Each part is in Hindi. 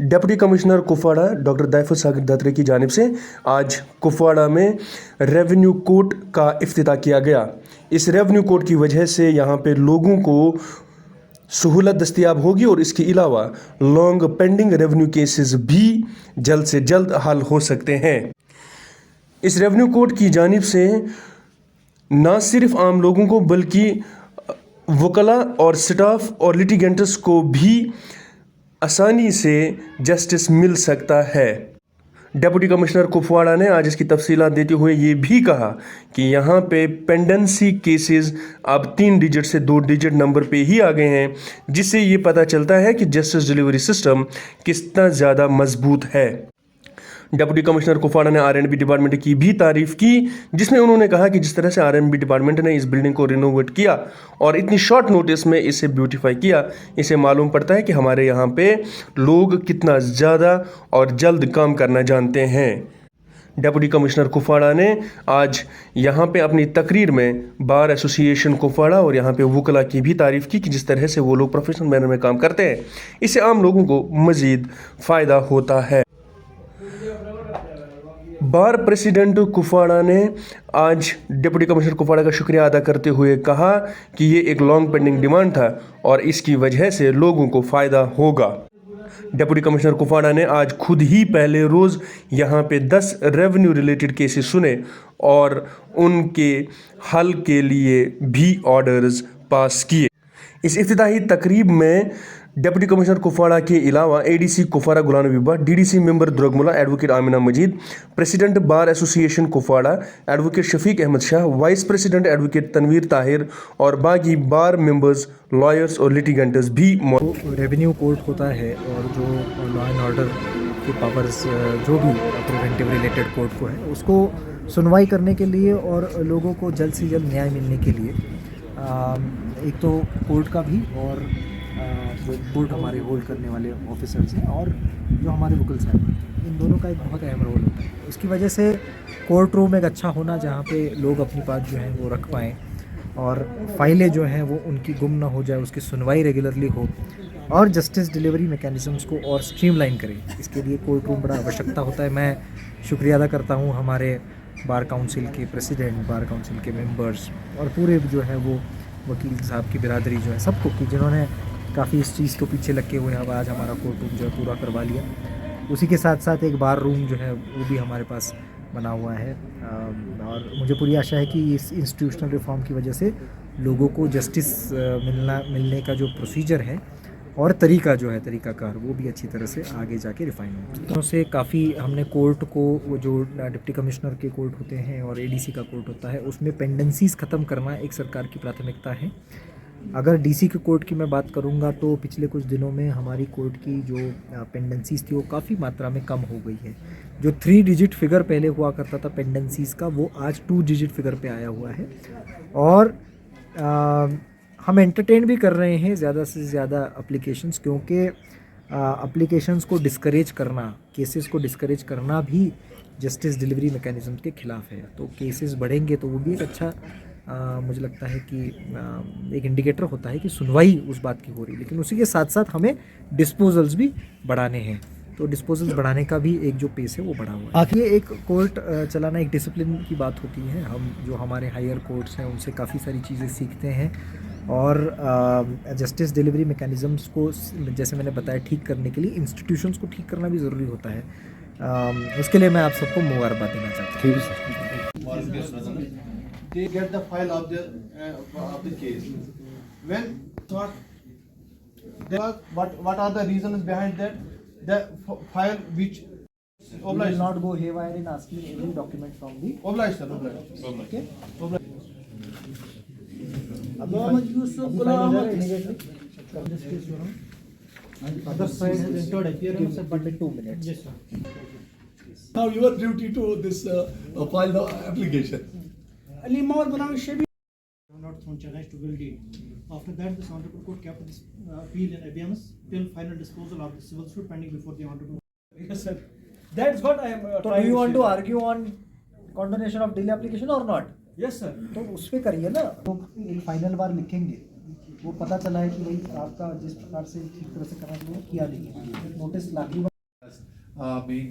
डिप्टी कमिश्नर कुपवाड़ा डॉक्टर दैफुल सागर दत्रे की जानिब से आज कुपवाड़ा में रेवेन्यू कोर्ट का इफ्तिताह किया गया। इस रेवेन्यू कोर्ट की वजह से यहाँ पे लोगों को सहूलत दस्तयाब होगी और इसके अलावा लॉन्ग पेंडिंग रेवेन्यू केसेस भी जल्द से जल्द हल हो सकते हैं। इस रेवेन्यू कोर्ट की जानिब से न सिर्फ आम लोगों को बल्कि वकला और स्टाफ और लिटिगेंट्स को भी आसानी से जस्टिस मिल सकता है। डिप्टी कमिश्नर कुपवाड़ा ने आज इसकी तफसीलात देते हुए ये भी कहा कि यहाँ पे पेंडेंसी केसेस अब 3 डिजिट से 2 डिजिट नंबर पे ही आ गए हैं, जिससे ये पता चलता है कि जस्टिस डिलीवरी सिस्टम कितना ज़्यादा मजबूत है। डिप्टी कमिश्नर कुपवाड़ा ने आर&बी डिपार्टमेंट की भी तारीफ की, जिसमें उन्होंने कहा कि जिस तरह से आर&बी डिपार्टमेंट ने इस बिल्डिंग को रिनोवेट किया और इतनी शॉर्ट नोटिस में इसे ब्यूटीफाई किया, इसे मालूम पड़ता है कि हमारे यहाँ पे लोग कितना ज़्यादा और जल्द काम करना जानते हैं। डिप्टी कमिश्नर कुपवाड़ा ने आज यहाँ पे अपनी तकरीर में बार एसोसिएशन कुपवाड़ा और यहाँ पे वकला की भी तारीफ़ की कि जिस तरह से वो लोग प्रोफेशनल मैनर में काम करते हैं, इससे आम लोगों को मज़ीद फ़ायदा होता है। बार प्रेसिडेंट कुपवाड़ा ने आज डिप्टी कमिश्नर कुपवाड़ा का शुक्रिया अदा करते हुए कहा कि ये एक लॉन्ग पेंडिंग डिमांड था और इसकी वजह से लोगों को फ़ायदा होगा। डिप्टी कमिश्नर कुपवाड़ा ने आज खुद ही पहले रोज़ यहाँ पे 10 रेवेन्यू रिलेटेड केसेस सुने और उनके हल के लिए भी ऑर्डर्स पास किए। इस इफ्तिताही तकरीब में डिप्टी कमिश्नर कुपवाड़ा के अलावा ADC Kupwara Ghulam Nabi Bhat, DDC member Drugmulla advocate Amina Majeed, president bar association Kupwara advocate Shafiq Ahmad Shah, vice president advocate Tanveer Tahir और बाकी बार मेंबर्स, लॉयर्स और लिटिगेंट्स भी मौजूद। रेवेन्यू कोर्ट होता है और जो लॉ एंड ऑर्डर के पावर्स जो भी प्रिवेंटिव रिलेटेड कोर्ट को है, उसको सुनवाई करने के लिए और लोगों को जल्द से जल्द न्याय मिलने के लिए एक तो कोर्ट का भी और जो कोर्ट हमारे होल्ड करने वाले ऑफिसर्स हैं और जो हमारे वकील साहब हैं, इन दोनों का एक बहुत अहम रोल होता है। इसकी वजह से कोर्ट रूम एक अच्छा होना जहाँ पे लोग अपनी बात जो है वो रख पाएँ और फाइलें जो हैं वो उनकी गुम ना हो जाए, उसकी सुनवाई रेगुलरली हो और जस्टिस डिलीवरी मैकेनिज़म्स को और स्ट्रीमलाइन करें। इसके लिए कोर्ट रूम बड़ा आवश्यकता होता है। मैं शुक्रिया अदा करता हूँ हमारे बार काउंसिल के प्रेसिडेंट, बार काउंसिल के मेंबर्स और पूरे जो है वो वकील साहब की बिरादरी जो है सबको कि जिन्होंने काफ़ी इस चीज़ को पीछे लग के हुए हैं आज हमारा कोर्ट रूम जो है पूरा करवा लिया। उसी के साथ साथ एक बार रूम जो है वो भी हमारे पास बना हुआ है और मुझे पूरी आशा है कि इस इंस्टीट्यूशनल रिफॉर्म की वजह से लोगों को जस्टिस मिलने का जो प्रोसीजर है और तरीका जो है तरीक़ाकार वो भी अच्छी तरह से आगे जाके रिफाइन हो। तो से काफ़ी हमने कोर्ट को वो जो डिप्टी कमिश्नर के कोर्ट होते हैं और एडीसी का कोर्ट होता है उसमें पेंडेंसीज़ ख़त्म करना एक सरकार की प्राथमिकता है। अगर डीसी के कोर्ट की मैं बात करूंगा तो पिछले कुछ दिनों में हमारी कोर्ट की जो पेंडेंसीज़ थी वो काफ़ी मात्रा में कम हो गई है। जो 3 डिजिट फिगर पहले हुआ करता था पेंडेंसीज़ का, वो आज 2 डिजिट फिगर पे आया हुआ है और हम एंटरटेन भी कर रहे हैं ज़्यादा से ज़्यादा एप्लीकेशंस, क्योंकि एप्लीकेशंस को डिस्करेज करना, केसेस को डिस्करेज करना भी जस्टिस डिलीवरी मैकेनिज़्म के ख़िलाफ़ है। तो केसेस बढ़ेंगे तो वो भी एक अच्छा मुझे लगता है कि एक इंडिकेटर होता है कि सुनवाई उस बात की हो रही है, लेकिन उसी के साथ साथ हमें डिस्पोजल्स भी बढ़ाने हैं। तो डिस्पोजल्स बढ़ाने का भी एक जो पेस है वो बढ़ा हुआ है। आखिर एक कोर्ट चलाना एक डिसिप्लिन की बात होती है। हम जो हमारे हायर कोर्ट्स हैं उनसे काफ़ी सारी चीज़ें सीखते हैं और जस्टिस डिलीवरी मैकेनिज़म्स को जैसे मैंने बताया ठीक करने के लिए इंस्टीट्यूशंस को ठीक करना भी ज़रूरी होता है। उसके लिए मैं आप सबको मुबारकबाद देना चाहता हूँ। ठीक है। They get the file of the case. When what are the reasons behind that? The file which will not go haywire in asking every document from the obliged sir, obliged. Okay. Mohammed Yusuf Ghulam this case around. Other side has entered appearance but in 2 minutes. Yes sir. Now your duty to this file the application. Ali Mohammed Ghulam Shabi not thrown challenge to will deed. After that, this honorable court kept this appeal in abeyance till final disposal of the civil suit pending before the honorable. Yes, sir. That's what I am So trying do you want to say. argue on condonation of delay application or not? Yes, sir. तो उस पे करिए ना, तो एक फाइनल बार लिखेंगे, वो पता चला है कि भाई आपका जिस प्रकार से ठीक तरह से करना चाहिए किया नहीं, नोटिस लाखों been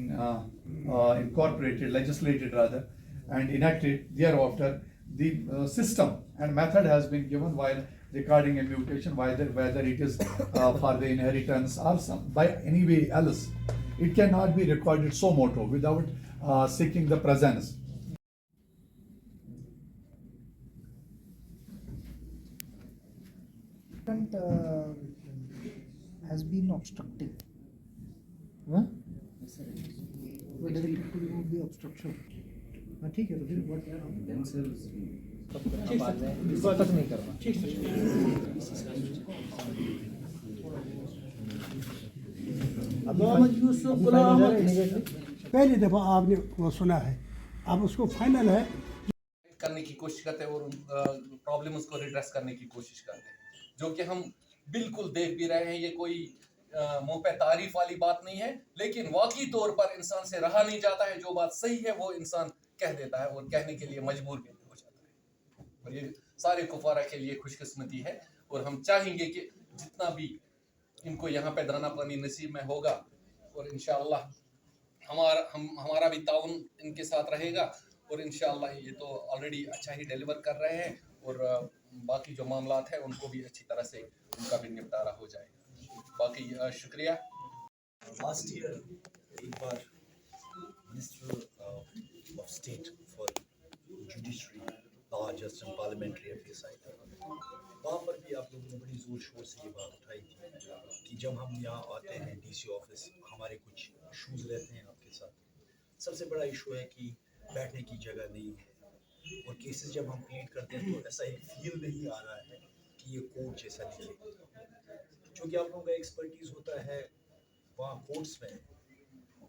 incorporated, legislated rather, and enacted thereafter, the system and method has been given while recording a mutation, whether it is for the inheritance or some by any way else. It cannot be recorded so moto without seeking the presence. Has been obstructing. Huh? What does it have to remove the obstruction? ठीक है तो फिर what तक नहीं करना. मोहम्मद यूसुफ गुलाम अहमद पहली दफ़ा आपने वो सुना है, अब उसको फाइनल है करने की कोशिश करते हैं और प्रॉब्लम्स को रिड्रेस करने की कोशिश करते हैं, जो कि हम बिल्कुल देख भी रहे हैं। ये कोई मुंह पे तारीफ वाली बात नहीं है, लेकिन वाकई तौर पर इंसान से रहा नहीं जाता है। जो बात सही है वो इंसान कह देता है और कहने के लिए मजबूर भी हो जाता है। और ये सारे कुफारा के लिए खुशकिस्मती है और हम चाहेंगे कि जितना भी इनको यहाँ पे दाना पानी नसीब में होगा और इंशाअल्लाह हमारा भी ताउन इनके साथ रहेगा और इंशाअल्लाह ये तो ऑलरेडी अच्छा ही डिलीवर कर रहे हैं और बाकी जो मामलात हैं उनको भी अच्छी तरह से उनका भी निपटारा हो जाएगा। बाकी शुक्रिया। लास्ट ईयर एक बार minister of state for judiciary, law, justice and parliamentary affairs आए थे। वहाँ पर भी आप लोगों ने बड़ी ज़ोर शोर से ये बात उठाई थी कि जब हम यहाँ आते हैं डीसी ऑफिस, हमारे कुछ इशूज़ रहते हैं आपके साथ। सबसे बड़ा इशू है कि बैठने की जगह नहीं है और केसेस जब हम प्लीड करते हैं तो ऐसा एक फील नहीं आ रहा है कि ये कोर्ट जैसा दिखे। क्योंकि आप लोगों का एक्सपर्टीज़ होता है वहाँ कोर्ट्स में,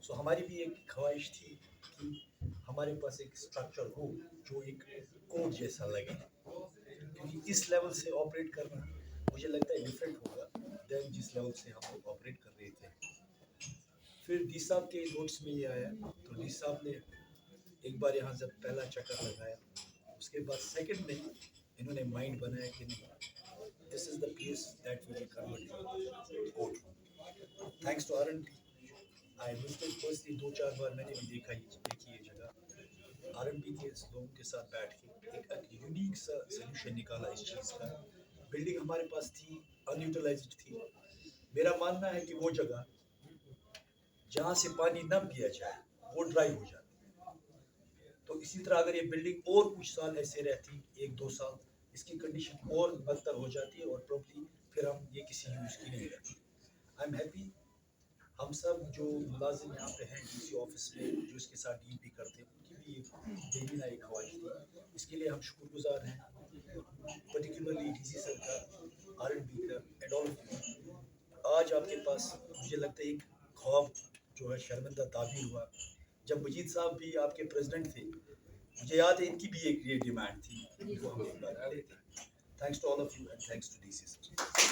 सो हमारी भी एक ख्वाहिश थी कि हमारे पास एक स्ट्रक्चर हो जो एक कोर्ट जैसा लगे, क्योंकि इस लेवल से ऑपरेट करना मुझे लगता है डिफरेंट होगा दैन जिस लेवल से हम लोग ऑपरेट कर रहे थे। फिर डी साहब के नोट्स में ये आया तो डी साहब ने एक बार यहाँ जब पहला चक्कर लगाया, उसके बाद सेकंड में इन्होंने माइंड बनाया कि नहीं, this is the place that we will convert to court room. Thanks to R&B, I visited personally 2-4 बार मैंने भी देखी ये जगह। R&B के लोगों के साथ बैठ के एक यूनिक सा सोल्यूशन निकाला इस चीज़ का। बिल्डिंग हमारे पास थी, अनयूटिलाइज्ड थी। मेरा मानना है कि वो जगह जहाँ से पानी न पिया जाए वो ड्राई हो जाती। तो इसी तरह अगर ये बिल्डिंग और कुछ साल ऐसे रहती, 1-2 साल, इसकी कंडीशन और बदतर हो जाती है और प्रॉब्ली फिर हम ये किसी यूज़ की नहीं रहती। आई एम हैप्पी हम सब जो मुलाजिम यहाँ पे हैं डीसी ऑफिस में, जो इसके साथ डील भी करते हैं, उनकी भी देना एक ख्वाहिश थी। इसके लिए हम शुक्रगुजार हैं, पर्टिकुलरली डीसी सर का, R&B का एंड ऑल ऑफ यू। आज आपके पास मुझे लगता है एक ख्वाब जो है शर्मिंदा ताबीर हुआ। जब मजीद साहब भी आपके प्रेसिडेंट थे, मुझे याद है इनकी भी एक ये डिमांड थी जो हम एक बार मिले थे। Thanks to all of you and thanks to DC sir.